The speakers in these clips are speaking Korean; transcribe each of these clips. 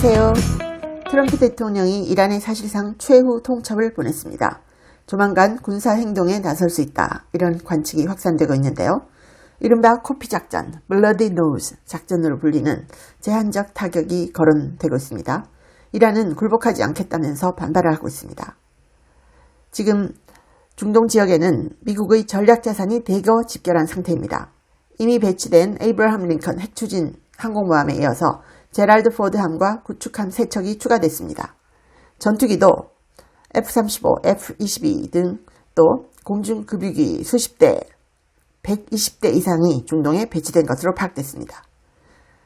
안녕하세요. 트럼프 대통령이 이란에 사실상 최후 통첩을 보냈습니다. 조만간 군사행동에 나설 수 있다. 이런 관측이 확산되고 있는데요. 이른바 코피작전, 블러디 노즈 작전으로 불리는 제한적 타격이 거론되고 있습니다. 이란은 굴복하지 않겠다면서 반발을 하고 있습니다. 지금 중동 지역에는 미국의 전략자산이 대거 집결한 상태입니다. 이미 배치된 에이브러함 링컨 핵추진 항공모함에 이어서 제랄드 포드함과 구축함 3척이 추가됐습니다. 전투기도 F-35, F-22 등 또 공중급유기 수십 대, 120대 이상이 중동에 배치된 것으로 파악됐습니다.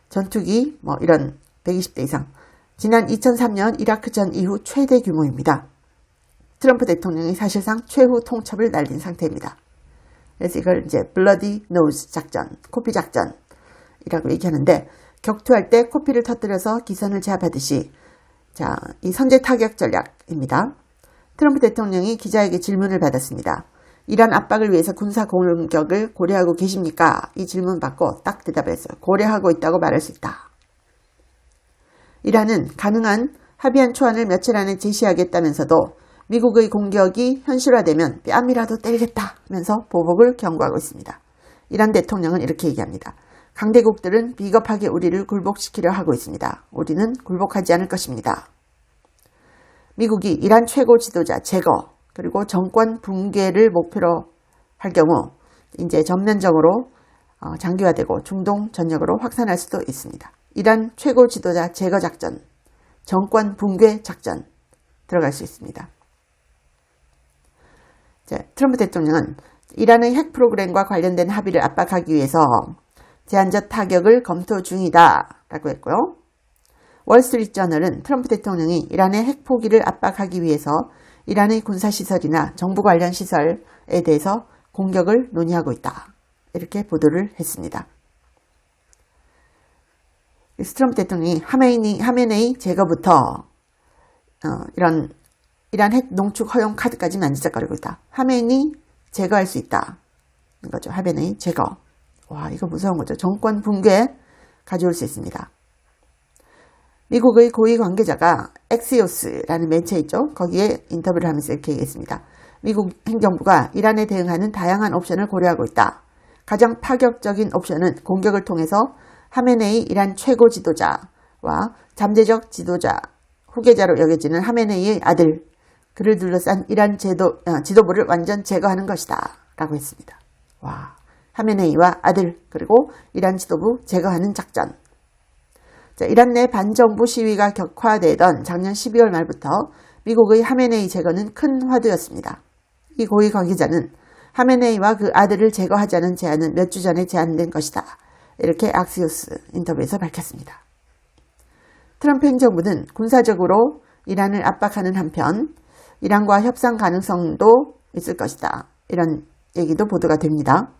전투기 이런 120대 이상, 지난 2003년 이라크전 이후 최대 규모입니다. 트럼프 대통령이 사실상 최후 통첩을 날린 상태입니다. 그래서 이걸 이제 블러디 노즈 작전, 코피 작전이라고 얘기하는데, 격투할 때 코피를 터뜨려서 기선을 제압하듯이 이 선제 타격 전략입니다. 트럼프 대통령이 기자에게 질문을 받았습니다. 이란 압박을 위해서 군사 공격을 고려하고 계십니까? 이 질문 받고 딱 대답했어요. 고려하고 있다고 말할 수 있다. 이란은 가능한 합의안 초안을 며칠 안에 제시하겠다면서도 미국의 공격이 현실화되면 뺨이라도 때리겠다 하면서 보복을 경고하고 있습니다. 이란 대통령은 이렇게 얘기합니다. 강대국들은 비겁하게 우리를 굴복시키려 하고 있습니다. 우리는 굴복하지 않을 것입니다. 미국이 이란 최고 지도자 제거 그리고 정권 붕괴를 목표로 할 경우 이제 전면적으로 장기화되고 중동 전역으로 확산할 수도 있습니다. 이란 최고 지도자 제거 작전, 정권 붕괴 작전 들어갈 수 있습니다. 트럼프 대통령은 이란의 핵 프로그램과 관련된 합의를 압박하기 위해서 제한적 타격을 검토 중이다 라고 했고요. 월스트리트저널은 트럼프 대통령이 이란의 핵 포기를 압박하기 위해서 이란의 군사시설이나 정부 관련 시설에 대해서 공격을 논의하고 있다. 이렇게 보도를 했습니다. 트럼프 대통령이 하메네이 제거부터 이란 핵 농축 허용 카드까지 만지작거리고 있다. 하메네이 제거할 수 있다. 이거죠. 하메네이 제거. 와, 이거 무서운 거죠. 정권 붕괴 가져올 수 있습니다. 미국의 고위 관계자가 엑시오스라는 매체에 있죠. 거기에 인터뷰를 하면서 이렇게 얘기했습니다. 미국 행정부가 이란에 대응하는 다양한 옵션을 고려하고 있다. 가장 파격적인 옵션은 공격을 통해서 하메네이 이란 최고 지도자와 잠재적 지도자, 후계자로 여겨지는 하메네이의 아들, 그를 둘러싼 이란 지도부를 완전 제거하는 것이다. 라고 했습니다. 와, 하메네이와 아들, 그리고 이란 지도부 제거하는 작전. 이란 내 반정부 시위가 격화되던 작년 12월 말부터 미국의 하메네이 제거는 큰 화두였습니다. 이 고위 관계자는 하메네이와 그 아들을 제거하자는 제안은 몇 주 전에 제안된 것이다. 이렇게 악시오스 인터뷰에서 밝혔습니다. 트럼프 행정부는 군사적으로 이란을 압박하는 한편 이란과 협상 가능성도 있을 것이다. 이런 얘기도 보도가 됩니다.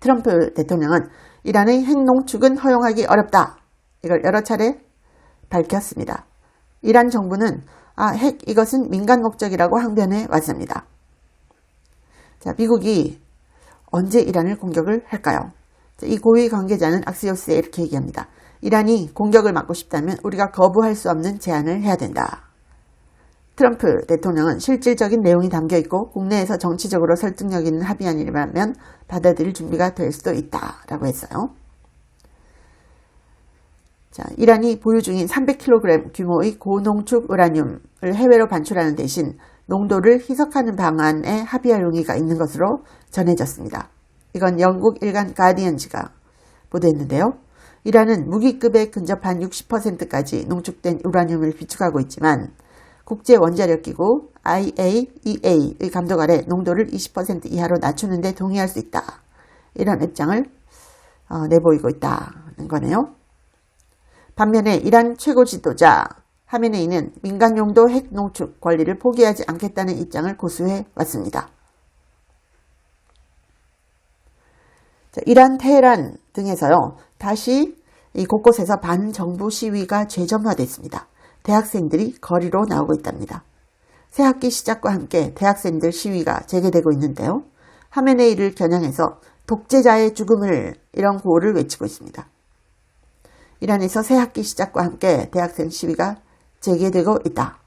트럼프 대통령은 이란의 핵농축은 허용하기 어렵다. 이걸 여러 차례 밝혔습니다. 이란 정부는 이것은 민간 목적이라고 항변해 왔습니다. 미국이 언제 이란을 공격을 할까요? 이 고위 관계자는 악시오스에 이렇게 얘기합니다. 이란이 공격을 막고 싶다면 우리가 거부할 수 없는 제안을 해야 된다. 트럼프 대통령은 실질적인 내용이 담겨있고 국내에서 정치적으로 설득력 있는 합의안이라면 받아들일 준비가 될 수도 있다라고 했어요. 이란이 보유 중인 300kg 규모의 고농축 우라늄을 해외로 반출하는 대신 농도를 희석하는 방안에 합의할 용의가 있는 것으로 전해졌습니다. 이건 영국 일간 가디언지가 보도했는데요. 이란은 무기급에 근접한 60%까지 농축된 우라늄을 비축하고 있지만 국제원자력기구 IAEA의 감독 아래 농도를 20% 이하로 낮추는 데 동의할 수 있다. 이런 입장을 내보이고 있다는 거네요. 반면에 이란 최고 지도자 하메네이는 민간용도 핵 농축 권리를 포기하지 않겠다는 입장을 고수해 왔습니다. 이란, 테헤란 등에서요. 다시 이 곳곳에서 반정부 시위가 재점화됐습니다. 대학생들이 거리로 나오고 있답니다. 새학기 시작과 함께 대학생들 시위가 재개되고 있는데요. 하메네이를 겨냥해서 독재자의 죽음을 이런 구호를 외치고 있습니다. 이란에서 새 학기 시작과 함께 대학생 시위가 재개되고 있다.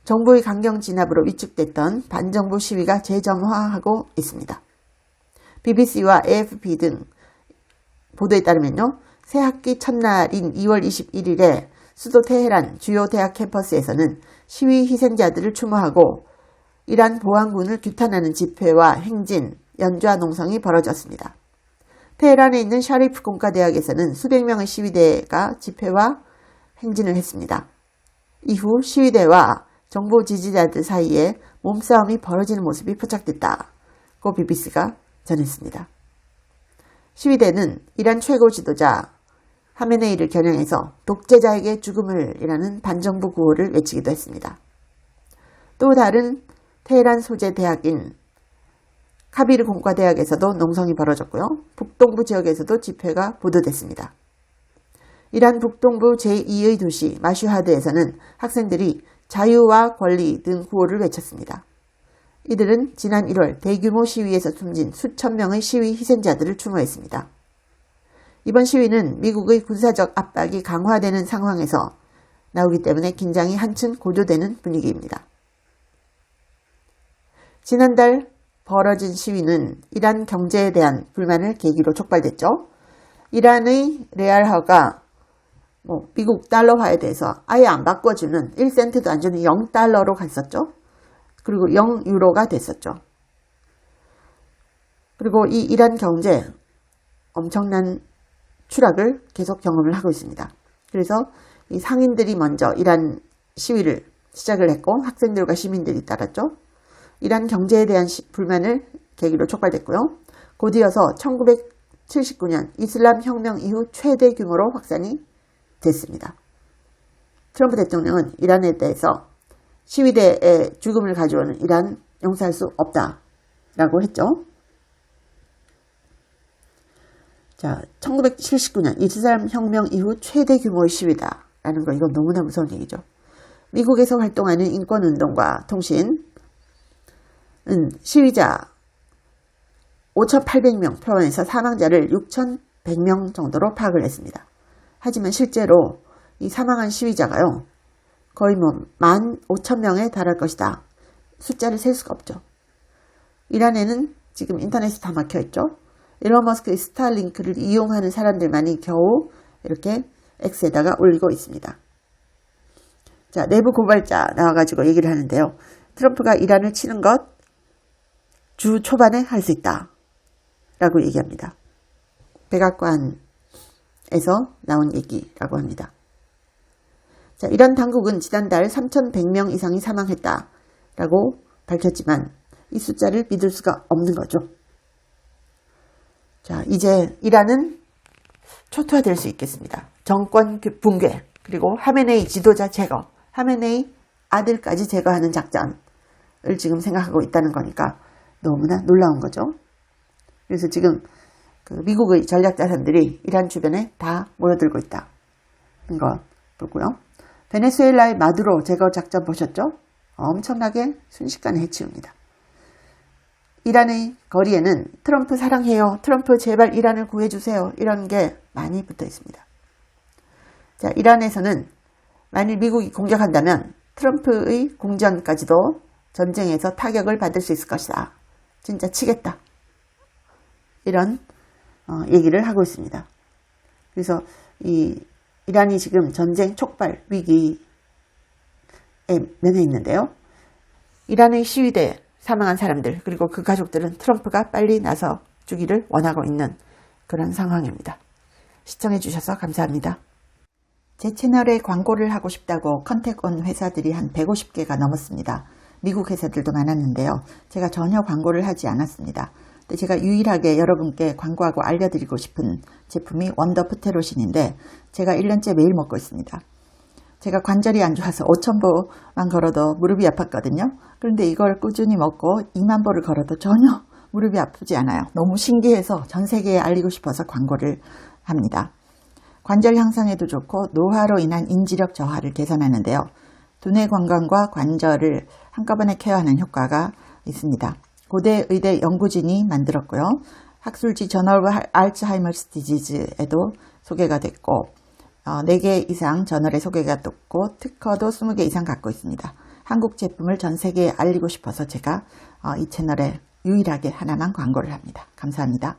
정부의 강경 진압으로 위축됐던 반정부 시위가 재점화하고 있습니다. BBC와 AFP 등 보도에 따르면요. 새 학기 첫날인 2월 21일에 수도 테헤란 주요 대학 캠퍼스에서는 시위 희생자들을 추모하고 이란 보안군을 규탄하는 집회와 행진, 연좌 농성이 벌어졌습니다. 테헤란에 있는 샤리프 공과대학에서는 수백 명의 시위대가 집회와 행진을 했습니다. 이후 시위대와 정부 지지자들 사이에 몸싸움이 벌어지는 모습이 포착됐다고 BBC가 전했습니다. 시위대는 이란 최고 지도자 하메네이를 겨냥해서 독재자에게 죽음을 이라는 반정부 구호를 외치기도 했습니다. 또 다른 테헤란 소재 대학인 카비르 공과대학에서도 농성이 벌어졌고요. 북동부 지역에서도 집회가 보도됐습니다. 이란 북동부 제2의 도시 마슈하드에서는 학생들이 자유와 권리 등 구호를 외쳤습니다. 이들은 지난 1월 대규모 시위에서 숨진 수천 명의 시위 희생자들을 추모했습니다. 이번 시위는 미국의 군사적 압박이 강화되는 상황에서 나오기 때문에 긴장이 한층 고조되는 분위기입니다. 지난달 벌어진 시위는 이란 경제에 대한 불만을 계기로 촉발됐죠. 이란의 레알화가 미국 달러화에 대해서 아예 안 바꿔주는 1센트도 안 주는 0달러로 갔었죠. 그리고 0유로가 됐었죠. 그리고 이 이란 경제 엄청난 추락을 계속 경험을 하고 있습니다. 그래서 이 상인들이 먼저 이란 시위를 시작을 했고 학생들과 시민들이 따랐죠. 이란 경제에 대한 불만을 계기로 촉발됐고요. 곧이어서 1979년 이슬람 혁명 이후 최대 규모로 확산이 됐습니다. 트럼프 대통령은 이란에 대해서 시위대의 죽음을 가져오는 이란 용서할 수 없다라고 했죠. 자, 1979년 이슬람 혁명 이후 최대 규모의 시위다라는 거 이건 너무나 무서운 얘기죠. 미국에서 활동하는 인권운동과 통신은 시위자 5,800명 표현해서 사망자를 6,100명 정도로 파악을 했습니다. 하지만 실제로 이 사망한 시위자가요. 거의 15,000명에 달할 것이다. 숫자를 셀 수가 없죠. 이란에는 지금 인터넷이 다 막혀있죠. 일론 머스크의 스타링크를 이용하는 사람들만이 겨우 이렇게 X에다가 올리고 있습니다. 자, 내부 고발자 나와가지고 얘기를 하는데요. 트럼프가 이란을 치는 것 주 초반에 할 수 있다. 라고 얘기합니다. 백악관에서 나온 얘기라고 합니다. 자, 이란 당국은 지난달 3,100명 이상이 사망했다라고 밝혔지만 이 숫자를 믿을 수가 없는 거죠. 자, 이제 이란은 초토화될 수 있겠습니다. 정권 붕괴, 그리고 하메네이 지도자 제거, 하메네이 아들까지 제거하는 작전을 지금 생각하고 있다는 거니까 너무나 놀라운 거죠. 그래서 지금 미국의 전략자산들이 이란 주변에 다 모여들고 있다는 거 보고요. 베네수엘라의 마두로 제거 작전 보셨죠? 엄청나게 순식간에 해치웁니다. 이란의 거리에는 트럼프 사랑해요. 트럼프 제발 이란을 구해주세요. 이런 게 많이 붙어 있습니다. 자, 이란에서는 만일 미국이 공격한다면 트럼프의 궁전까지도 전쟁에서 타격을 받을 수 있을 것이다. 진짜 치겠다. 이런 얘기를 하고 있습니다. 그래서 이란이 지금 전쟁 촉발 위기에 면해 있는데요. 이란의 시위대에 사망한 사람들 그리고 그 가족들은 트럼프가 빨리 나서 주기를 원하고 있는 그런 상황입니다. 시청해 주셔서 감사합니다. 제 채널에 광고를 하고 싶다고 컨택 온 회사들이 한 150개가 넘었습니다. 미국 회사들도 많았는데요. 제가 전혀 광고를 하지 않았습니다. 근데 제가 유일하게 여러분께 광고하고 알려드리고 싶은 제품이 원더 프테로신인데 제가 1년째 매일 먹고 있습니다. 제가 관절이 안 좋아서 5,000보만 걸어도 무릎이 아팠거든요. 그런데 이걸 꾸준히 먹고 2만 보를 걸어도 전혀 무릎이 아프지 않아요. 너무 신기해서 전 세계에 알리고 싶어서 광고를 합니다. 관절 향상에도 좋고 노화로 인한 인지력 저하를 개선하는데요. 두뇌 건강과 관절을 한꺼번에 케어하는 효과가 있습니다. 고대 의대 연구진이 만들었고요. 학술지 저널 오브 알츠하이머스 디지즈에도 소개가 됐고 4개 이상 저널에 소개가 됐고 특허도 20개 이상 갖고 있습니다. 한국 제품을 전 세계에 알리고 싶어서 제가 이 채널에 유일하게 하나만 광고를 합니다. 감사합니다.